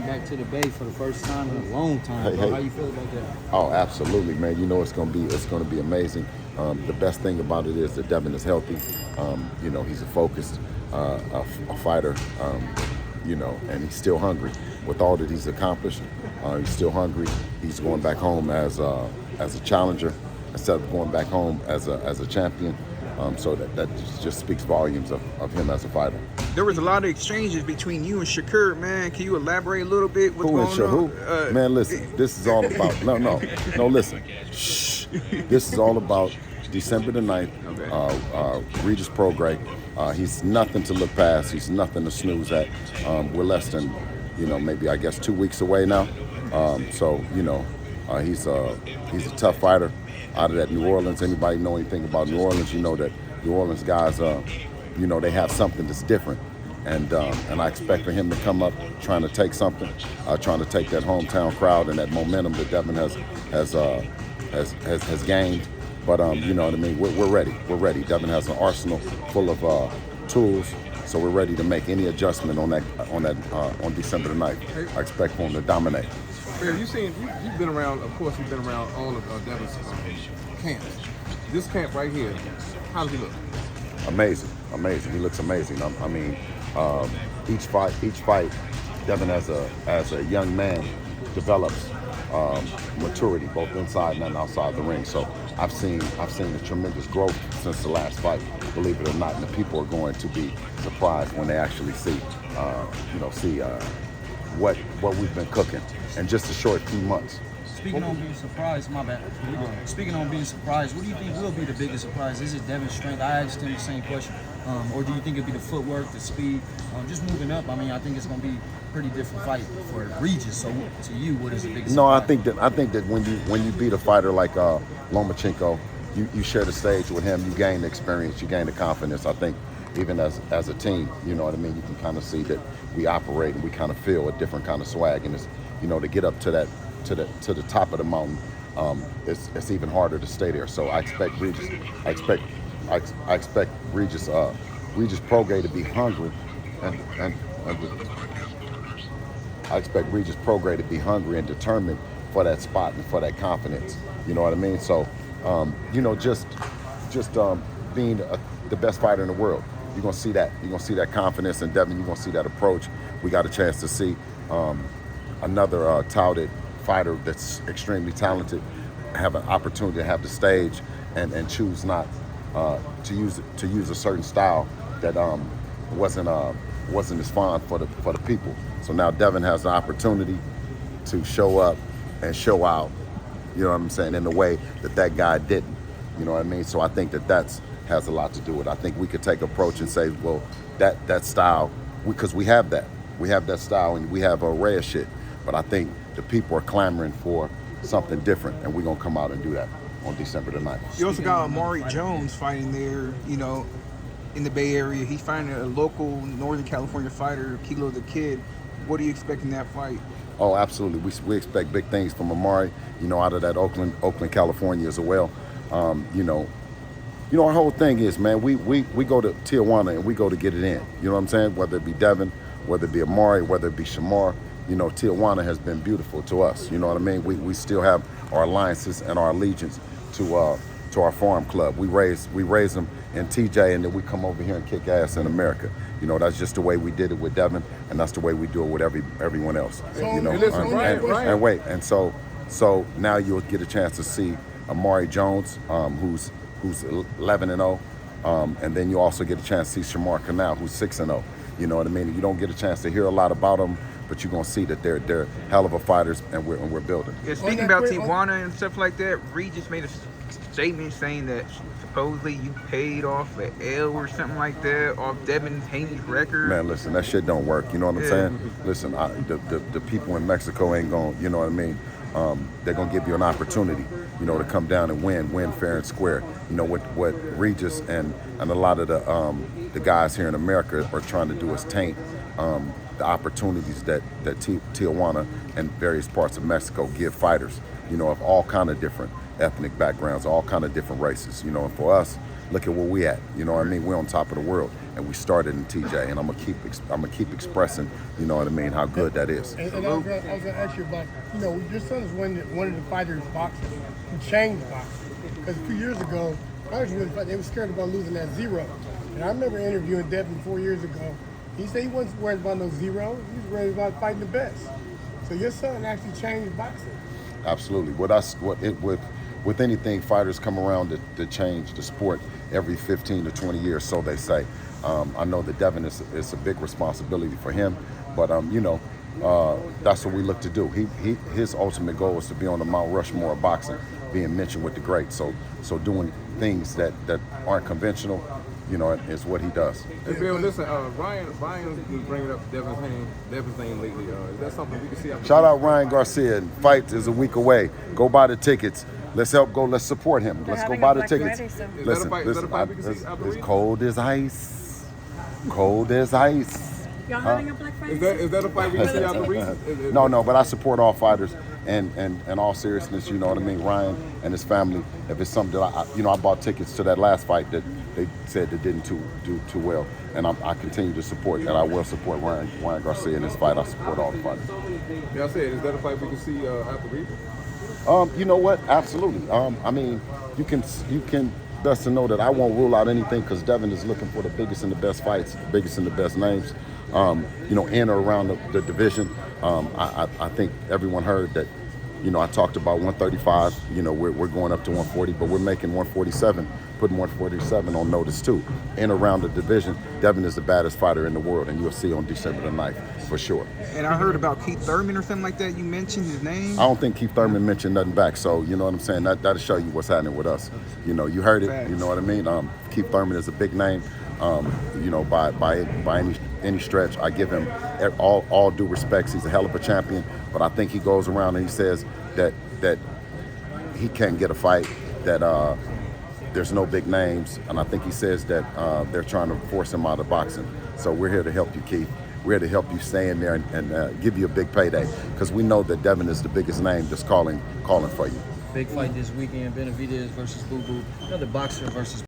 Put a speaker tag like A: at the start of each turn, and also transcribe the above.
A: back to the Bay for the first time in a long time. Bro. How you feel about that?
B: Oh, absolutely, man. You know it's gonna be amazing. The best thing about it is that Devin is healthy. You know, he's a focused a fighter. You know, and he's still hungry. With all that he's accomplished, he's still hungry. He's going back home as a challenger instead of going back home as a champion. So that just speaks volumes of him as a fighter.
C: There was a lot of exchanges between you and Shakur, man. Can you elaborate a little bit? What's
B: Who and
C: going
B: Shakur? Man, listen, this is all about, no, listen. Shh. This is all about December the 9th, Regis Prograis. He's nothing to look past. He's nothing to snooze at. We're less than, maybe I guess 2 weeks away now. So, he's a tough fighter out of that New Orleans. Anybody know anything about New Orleans, you know that New Orleans guys, they have something that's different. And I expect for him to come up trying to take something, trying to take that hometown crowd and that momentum that Devin has gained. But you know what I mean. We're ready. We're ready. Devin has an arsenal full of tools, so we're ready to make any adjustment on December the 9th. I expect for him to dominate.
D: Man, you've been around. Of course, you've been around all of Devin's camps. This camp right here, how does he look?
B: Amazing. He looks amazing. I mean, each fight, Devin as a young man develops maturity both inside and outside the ring. So I've seen a tremendous growth since the last fight, believe it or not, and the people are going to be surprised when they actually see what we've been cooking in just a short few months.
A: Speaking on being surprised, my bad. Speaking on being surprised, what do you think will be the biggest surprise? Is it Devin's strength? I asked him the same question. Or do you think it'll be the footwork, the speed, just moving up? I mean, I think it's going to be a pretty different fight for Regis. So, to you, what is the biggest surprise?
B: I think that when you beat a fighter like Lomachenko, you share the stage with him. You gain the experience. You gain the confidence. I think even as a team, you know what I mean. You can kind of see that we operate and we kind of feel a different kind of swag. And it's, to get up to that. To the top of the mountain, it's even harder to stay there. So I expect Regis. I expect Regis Prograis to be hungry, and I expect Regis Prograis to be hungry and determined for that spot and for that confidence. You know what I mean? So, just being the best fighter in the world, you're gonna see that. You're gonna see that confidence in Devin. You're gonna see that approach. We got a chance to see another touted fighter that's extremely talented have an opportunity to have the stage and choose not to use a certain style that wasn't as fun for the people. So now Devin has the opportunity to show up and show out, you know what I'm saying, in the way that guy didn't. You know what I mean? So I think that has a lot to do with it. I think we could take approach and say, well, that style, because we have that style and we have an array of shit. But I think the people are clamoring for something different, and we're going to come out and do that on December the 9th.
C: You also got Amari Jones fighting there, in the Bay Area. He's fighting a local Northern California fighter, Kilo the Kid. What do you expect in that fight?
B: Oh, absolutely. We expect big things from Amari, out of that Oakland, California as well. Our whole thing is, man, we go to Tijuana and we go to get it in. You know what I'm saying? Whether it be Devin, whether it be Amari, whether it be Shamar, Tijuana has been beautiful to us. You know what I mean? We still have our alliances and our allegiance to our farm club. We raise them in TJ, and then we come over here and kick ass in America. That's just the way we did it with Devin, and that's the way we do it with everyone else. And so now you'll get a chance to see Amari Jones, who's 11-0, and then you also get a chance to see Shamar Canal, who's 6-0. You know what I mean? You don't get a chance to hear a lot about them, but you're going to see that they're hell of a fighters, and we're building.
C: Yeah, speaking about Tijuana and stuff like that, Regis made a statement saying that supposedly you paid off an L or something like that off Devin Haney's record.
B: Man, listen, that shit don't work. You know what I'm saying? Listen, the people in Mexico ain't going, you know what I mean? They're going to give you an opportunity, to come down and win fair and square. What Regis and a lot of the guys here in America are trying to do is taint the opportunities that Tijuana and various parts of Mexico give fighters, of all kind of different ethnic backgrounds, all kind of different races, and for us, look at where we at, you know what I mean? We're on top of the world. and we started in TJ, and I'm gonna keep expressing, you know what I mean, how good that is.
E: And I was going to ask you about, you know, your son is one of the fighters boxing who changed boxing. Because a few years ago, they were scared about losing that zero. And I remember interviewing Devin 4 years ago. He said he wasn't worried about no zero. He was worried about fighting the best. So your son actually changed boxing.
B: Absolutely. With anything, fighters come around to change the sport every 15 to 20 years, so they say. I know that Devin is a big responsibility for him, but you know, that's what we look to do. His ultimate goal is to be on the Mount Rushmore of boxing, being mentioned with the greats. So doing things that aren't conventional, you know, is what he does.
D: Hey Bill, listen, Ryan's been bringing up Devin's name lately. Is that something we can see?
B: Shout out Ryan Garcia. Fight is a week away. Go buy the tickets. Let's help go. Let's support him. Let's go buy the tickets. Listen, it's cold as ice. Cold as ice.
F: Y'all having a Black Friday?
D: Is that a fight we can see out the region?
B: No, but I support all fighters, and in all seriousness, you know what I mean. Ryan and his family. If it's something that I bought tickets to that last fight that they said that didn't do too well, and I continue to support, and I will support Ryan Garcia in this fight. I support all the fighters.
D: Yeah, I said, is that a fight we can see out the region?
B: You know what? Absolutely. I mean, you can best to know that I won't rule out anything because Devin is looking for the biggest and the best fights, the biggest and the best names. You know, in or around the division. I think everyone heard that. You know, I talked about 135. You know, we're going up to 140, but we're making 147, putting 147 on notice too. In or around the division, Devin is the baddest fighter in the world, and you'll see on December the 9th for sure.
C: And I heard about Keith Thurman or something like that. You mentioned his name.
B: I don't think Keith Thurman mentioned nothing back, so you know what I'm saying. That'll show you what's happening with us. You know, you heard it.
C: Facts.
B: You know what I mean. Keith Thurman is a big name. You know, by any stretch, I give him all due respects. He's a hell of a champion, but I think he goes around and he says that he can't get a fight, that there's no big names, and I think he says that they're trying to force him out of boxing. So we're here to help you, Keith. We're here to help you stay in there and give you a big payday, because we know that Devin is the biggest name that's calling for you.
A: Big fight this weekend, Benavidez versus Boo Boo. Another boxer versus